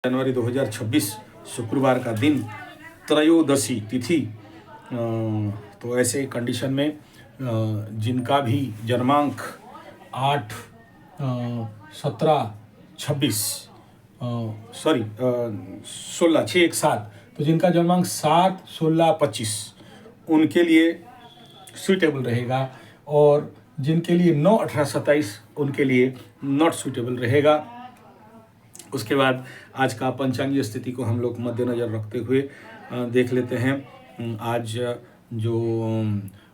जनवरी 2026 शुक्रवार का दिन, त्रयोदशी तिथि। तो ऐसे कंडीशन में जिनका भी जन्मांक 8, 17, 26 सॉरी 16, 6, 1, 7, तो जिनका जन्मांक 7, 16, 25 उनके लिए सूटेबल रहेगा, और जिनके लिए 9, 18, 27 उनके लिए नॉट सूटेबल रहेगा। उसके बाद आज का पंचांगीय स्थिति को हम लोग मद्देनज़र रखते हुए देख लेते हैं। आज जो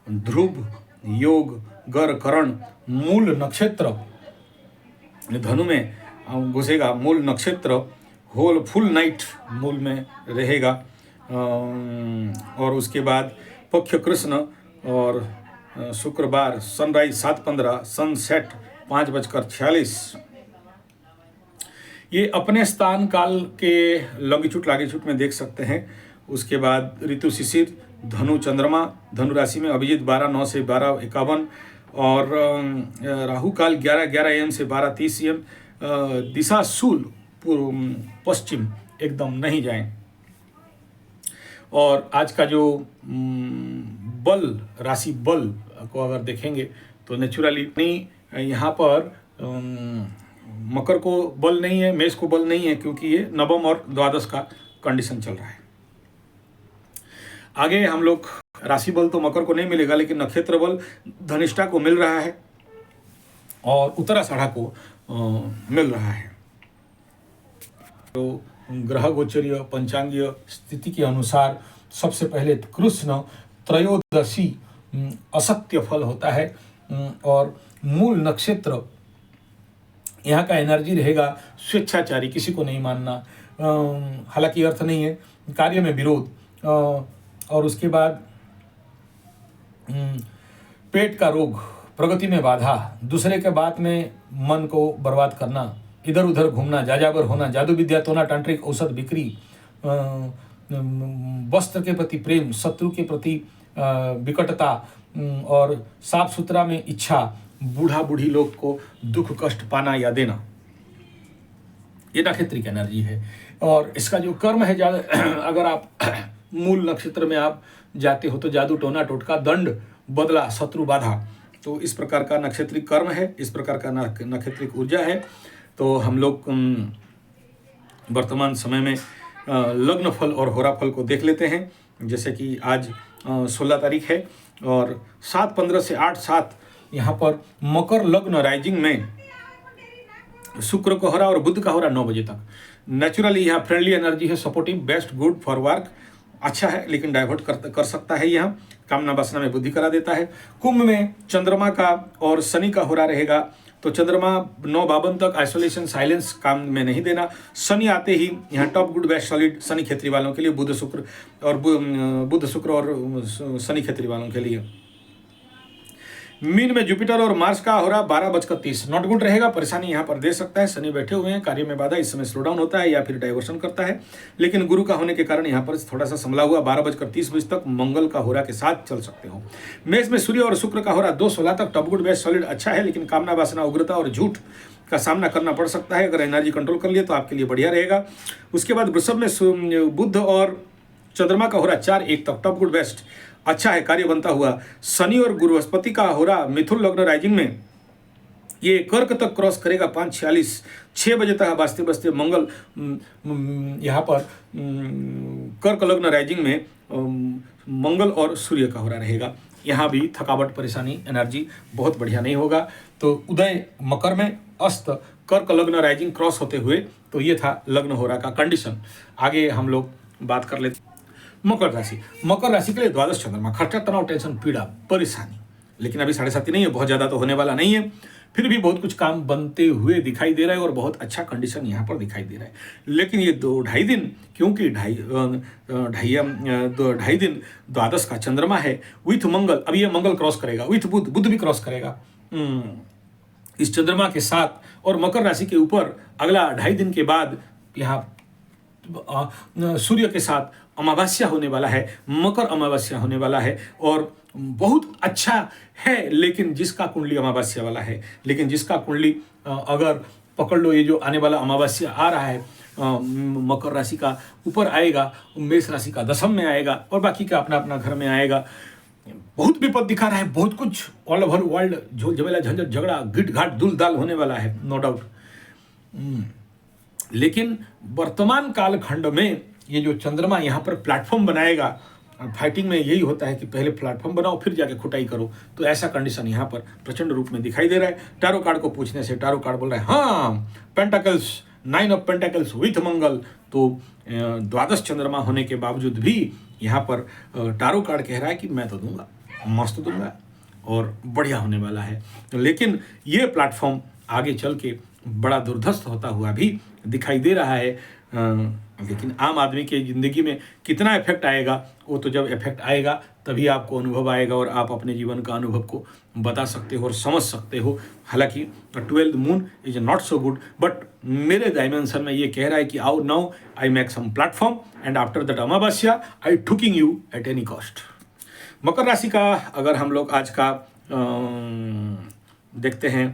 ध्रुव, योग, गर, करण मूल नक्षत्र धनु में घुसेगा। मूल नक्षत्र होल फुल नाइट मूल में रहेगा, और उसके बाद पक्ष कृष्ण और शुक्रवार सनराइज 7:15, सनसेट 5:46। ये अपने स्थान काल के लॉन्गिट्यूड लागिट्यूड में देख सकते हैं। उसके बाद ऋतु शिशिर, धनु चंद्रमा, धनु राशि में अभिजीत 12:09 से 12:51, और राहु काल 11:11 AM से 12:30 AM। दिशा शूल पूर्व पश्चिम एकदम नहीं जाएं। और आज का जो बल, राशि बल को अगर देखेंगे तो नेचुरली नहीं, यहाँ पर मकर को बल नहीं है, मेष को बल नहीं है, क्योंकि ये नवम और द्वादश का कंडीशन चल रहा है। आगे हम लोग राशि बल तो मकर को नहीं मिलेगा, लेकिन नक्षत्र बल धनिष्ठा को मिल रहा है और उत्तराषाढ़ा को मिल रहा है। तो ग्रह गोचरीय पंचांगीय स्थिति के अनुसार सबसे पहले कृष्ण त्रयोदशी असत्य फल होता है, और मूल नक्षत्र यहाँ का एनर्जी रहेगा स्वेच्छाचारी, किसी को नहीं मानना, हालांकि अर्थ नहीं है, कार्य में विरोध, और उसके बाद पेट का रोग, प्रगति में बाधा, दूसरे के बात में मन को बर्बाद करना, इधर उधर घूमना, जाजाबर होना, जादू विद्या तोना, तांत्रिक औषध बिक्री, वस्त्र के प्रति प्रेम, शत्रु के प्रति विकटता, और साफ सुथरा में इच्छा, बूढ़ा बूढ़ी लोग को दुख कष्ट पाना या देना, ये नक्षत्रिक एनर्जी है। और इसका जो कर्म है, अगर आप मूल नक्षत्र में आप जाते हो तो जादू टोना टोटका, दंड, बदला, शत्रु, बाधा, तो इस प्रकार का नक्षत्रिक कर्म है, इस प्रकार का नक्षत्रिक ऊर्जा है। तो हम लोग वर्तमान समय में लग्न फल और होरा फल को देख लेते हैं। जैसे कि आज 16 तारीख है, और 7:15 से 8:07 यहाँ पर मकर लग्न राइजिंग में शुक्र का होरा और बुध का होरा 9 बजे तक। नेचुरली यहाँ फ्रेंडली एनर्जी है, supportive, best, good for work, अच्छा है, लेकिन डाइवर्ट कर सकता है, यहाँ कामना वासना में बुद्धि करा देता है। कुंभ में चंद्रमा का और शनि का होरा रहेगा, तो चंद्रमा 9:52 तक आइसोलेशन, साइलेंस, काम में नहीं देना। शनि आते ही यहाँ top good best solid Shani क्षेत्री वालों के लिए, बुध शुक्र और शनि क्षेत्री वालों के लिए। मीन में जुपिटर और मार्स का हो रहा 12:30, नॉट गुड रहेगा, परेशानी यहाँ पर दे सकता है। शनि बैठे हुए हैं, कार्य में बाधा, इस समय स्लो डाउन होता है या फिर डाइवर्शन करता है, लेकिन गुरु का होने के कारण यहाँ पर थोड़ा सा संभला हुआ 12:30 बजे तक मंगल का होरा के साथ चल सकते हो। मेष में सूर्य और शुक्र का होरा 2:16 तक टॉप गुड बेस्ट सॉलिड अच्छा है, लेकिन कामना वासना, उग्रता और झूठ का सामना करना पड़ सकता है। अगर एनर्जी कंट्रोल कर लिए तो आपके लिए बढ़िया रहेगा। उसके बाद वृषभ में बुध और चंद्रमा का होरा 4:01 तक टॉप गुड बेस्ट अच्छा है, कार्य बनता हुआ। शनि और बृहस्पति का होरा मिथुन लग्न राइजिंग में ये कर्क तक क्रॉस करेगा 5:46, 6 बजे तक बजते बजते मंगल यहाँ पर कर्क लग्न राइजिंग में मंगल और सूर्य का होरा रहेगा। यहाँ भी थकावट, परेशानी, एनर्जी बहुत बढ़िया नहीं होगा। तो उदय मकर में, अस्त कर्क लग्न राइजिंग क्रॉस होते हुए, तो ये था लग्न होरा का कंडीशन। आगे हम लोग बात कर लेते मकर राशि। मकर राशि के लिए द्वादश चंद्रमा, खर्चा, तनाव, टेंशन, पीड़ा, परेशानी, लेकिन अभी 7:30 नहीं है, बहुत ज़्यादा तो होने वाला नहीं है, फिर भी बहुत कुछ काम बनते हुए दिखाई दे रहा है और बहुत अच्छा कंडीशन यहाँ पर दिखाई दे रहा है। लेकिन ये 2-2.5 दिन, क्योंकि ढाई दिन द्वादश का चंद्रमा है विथ मंगल, अभी ये मंगल क्रॉस करेगा, विथ बुध, बुध भी क्रॉस करेगा इस चंद्रमा के साथ, और मकर राशि के ऊपर अगला 2.5 दिन के बाद यहाँ सूर्य के साथ अमावस्या होने वाला है, मकर अमावस्या होने वाला है, और बहुत अच्छा है। लेकिन जिसका कुंडली अमावस्या वाला है, लेकिन जिसका कुंडली अगर पकड़ लो, ये जो आने वाला अमावस्या आ रहा है मकर राशि का ऊपर आएगा, मेष राशि का दशम में आएगा और बाकी का अपना अपना घर में आएगा। बहुत विपद दिखा रहा है, बहुत कुछ ऑल ओवर वर्ल्ड झोल झमेला झंझट झगड़ा गिट घाट दुल दाल होने वाला है, नो डाउट। लेकिन वर्तमान कालखंड में ये जो चंद्रमा यहाँ पर प्लेटफॉर्म बनाएगा, फाइटिंग में यही होता है कि पहले प्लेटफॉर्म बनाओ फिर जाके खुटाई करो, तो ऐसा कंडीशन यहाँ पर प्रचंड रूप में दिखाई दे रहा है। टैरो कार्ड को पूछने से टैरो कार्ड बोल रहा है हाँ पेंटाकल्स, 9 ऑफ पेंटाकल्स विथ मंगल, तो द्वादश चंद्रमा होने के बावजूद भी यहाँ पर टैरो कार्ड कह रहा है कि मैं तो दूंगा, मस्त दूंगा और बढ़िया होने वाला है। लेकिन ये प्लेटफॉर्म आगे चल के बड़ा दुर्धस्त होता हुआ भी दिखाई दे रहा है। लेकिन आम आदमी की ज़िंदगी में कितना इफेक्ट आएगा, वो तो जब इफेक्ट आएगा तभी आपको अनुभव आएगा और आप अपने जीवन का अनुभव को बता सकते हो और समझ सकते हो। हालांकि 12th moon is not so good, but मेरे डायमेंशन में ये कह रहा है कि आओ now I make some platform and after that अमावस्या I tucking you at any cost. मकर राशि का अगर हम लोग आज का देखते हैं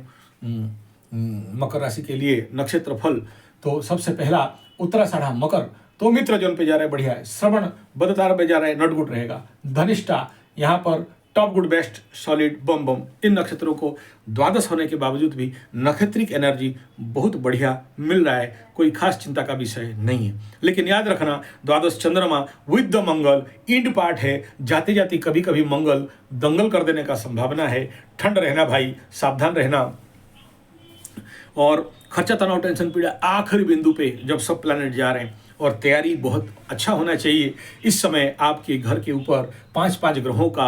मकर राशि के लिए नक्षत्र फल, तो सबसे पहला उत्तराषाढ़ा मकर तो मित्र जोन पे जा रहा है, बढ़िया है। श्रवण बदतार पे जा रहा है, नॉट गुड रहेगा। धनिष्ठा यहाँ पर टॉप गुड बेस्ट सॉलिड बम बम। इन नक्षत्रों को द्वादश होने के बावजूद भी नक्षत्रिक एनर्जी बहुत बढ़िया मिल रहा है, कोई खास चिंता का विषय नहीं है। लेकिन याद रखना द्वादश चंद्रमा with the Mangal end part है, जाते जाते कभी कभी मंगल दंगल कर देने का संभावना है। ठंड रहना भाई, सावधान रहना। और खर्चा तनाव टेंशन पीड़ा आखिरी बिंदु पे जब सब प्लैनेट जा रहे हैं, और तैयारी बहुत अच्छा होना चाहिए। इस समय आपके घर के ऊपर 5 ग्रहों का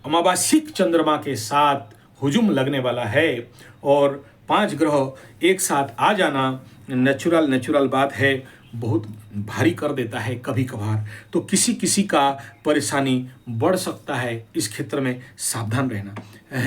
अमावास्यिक चंद्रमा के साथ हुजूम लगने वाला है, और 5 ग्रह एक साथ आ जाना नेचुरल बात है, बहुत भारी कर देता है कभी कभार, तो किसी किसी का परेशानी बढ़ सकता है। इस क्षेत्र में सावधान रहना।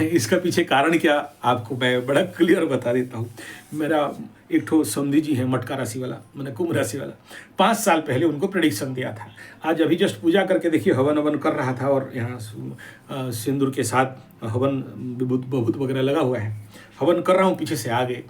इसका पीछे कारण क्या आपको मैं बड़ा क्लियर बता देता हूँ। मेरा एक ठो समधी जी है मटका राशि वाला, मैंने कुंभ राशि वाला, 5 साल पहले उनको प्रेडिक्शन दिया था। आज अभी जस्ट पूजा करके देखिए हवन कर रहा था, और यहाँ सिंदूर के साथ हवन विभूत वगैरह लगा हुआ है। हवन कर रहा हूँ, पीछे से आगे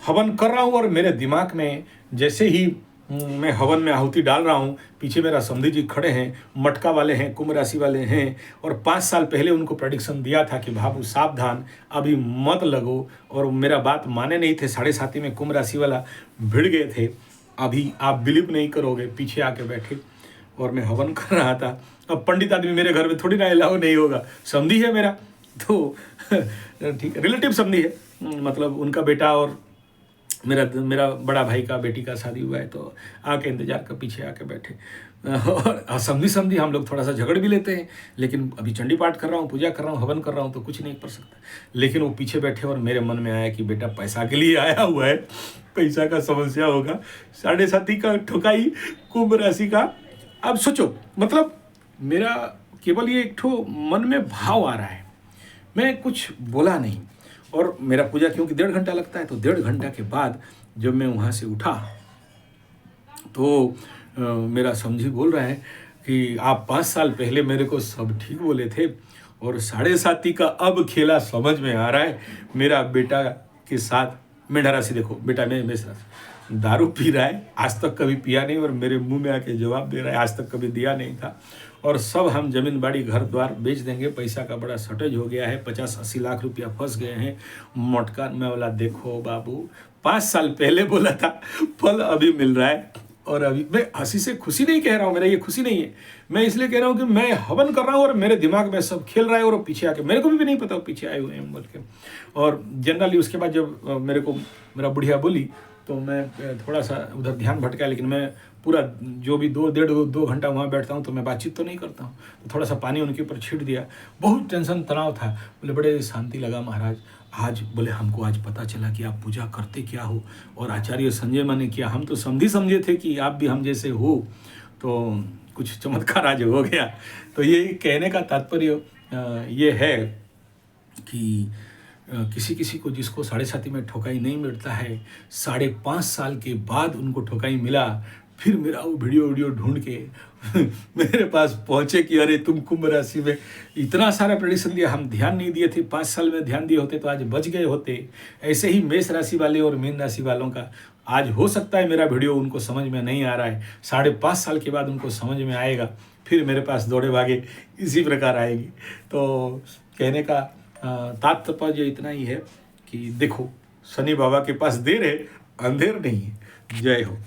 हवन कर रहा हूँ, और मेरे दिमाग में जैसे ही मैं हवन में आहुति डाल रहा हूँ, पीछे मेरा समधी जी खड़े हैं, मटका वाले हैं, कुंभ राशि वाले हैं, और 5 साल पहले उनको प्रेडिक्शन दिया था कि बाबू सावधान, अभी मत लगो, और मेरा बात माने नहीं थे। 7.5 में कुंभ राशि वाला भिड़ गए थे। अभी आप बिलीव नहीं करोगे, पीछे आके बैठे और मैं हवन कर रहा था। अब पंडित आदमी मेरे घर में थोड़ी ना अलाउ नहीं होगा, समधी है मेरा, तो ठीक है, रिलेटिव समधी है, मतलब उनका बेटा और मेरा बड़ा भाई का बेटी का शादी हुआ है, तो आके इंतजार कर पीछे आके बैठे। और समझी हम लोग थोड़ा सा झगड़ भी लेते हैं, लेकिन अभी चंडी पाठ कर रहा हूँ, पूजा कर रहा हूँ, हवन कर रहा हूँ, तो कुछ नहीं कर सकता। लेकिन वो पीछे बैठे और मेरे मन में आया कि बेटा पैसा के लिए आया हुआ है, पैसा का समस्या होगा। 7.5 का ठुकाई कुंभ राशि का। अब सोचो, मतलब मेरा केवल ये एक ठो मन में भाव आ रहा है, मैं कुछ बोला नहीं। और मेरा पूजा क्योंकि 1.5 घंटा लगता है, तो 1.5 घंटा के बाद जब मैं वहाँ से उठा तो मेरा समझी बोल रहा है कि आप 5 साल पहले मेरे को सब ठीक बोले थे, और 7.5 का अब खेला समझ में आ रहा है। मेरा बेटा के साथ मेढा राशि, देखो बेटा में मेष राशि, दारू पी रहा है, आज तक कभी पिया नहीं, और मेरे मुंह में आके जवाब दे रहा है आज तक कभी दिया नहीं था, और सब हम जमीन बाड़ी घर द्वार बेच देंगे, पैसा का बड़ा शॉर्टेज हो गया है, 50-80 लाख रुपया फंस गए हैं। मटका में बोला देखो बाबू, 5 साल पहले बोला था, फल अभी मिल रहा है। और अभी मैं हंसी से खुशी नहीं कह रहा हूँ, मेरा ये खुशी नहीं है, मैं इसलिए कह रहा हूँ कि मैं हवन कर रहा हूँ और मेरे दिमाग में सब खेल रहा है, और पीछे आके मेरे को भी नहीं पता पीछे आए हुए हैं बोल के। और जनरली उसके बाद जब मेरे को मेरा बुढ़िया बोली, तो मैं थोड़ा सा उधर ध्यान भटका, लेकिन मैं पूरा जो भी 2 घंटा वहाँ बैठता हूँ तो मैं बातचीत तो नहीं करता हूँ, तो थोड़ा सा पानी उनके ऊपर छीट दिया। बहुत टेंशन तनाव था, बोले बड़े शांति लगा महाराज आज, बोले हमको आज पता चला कि आप पूजा करते क्या हो, और आचार्य संजय माने किया, हम तो समझे थे कि आप भी हम जैसे हो, तो कुछ चमत्कार आज हो गया। तो ये कहने का तात्पर्य ये है कि किसी किसी को जिसको 7.5 में ठोकाई नहीं मिलता है, 5.5 साल के बाद उनको ठोकाई मिला, फिर मेरा वो वीडियो ढूंढ के मेरे पास पहुंचे कि अरे तुम कुंभ राशि में इतना सारा प्रेडिक्शन दिया, हम ध्यान नहीं दिए थे, 5 साल में ध्यान दिए होते तो आज बच गए होते। ऐसे ही मेष राशि वाले और मीन राशि वालों का आज हो सकता है मेरा वीडियो उनको समझ में नहीं आ रहा है, 5.5 साल के बाद उनको समझ में आएगा, फिर मेरे पास दौड़े भागे इसी प्रकार आएगी। तो कहने का तात्पर्य इतना ही है कि देखो, शनि बाबा के पास देर है, अंधेर नहीं है। जय हो।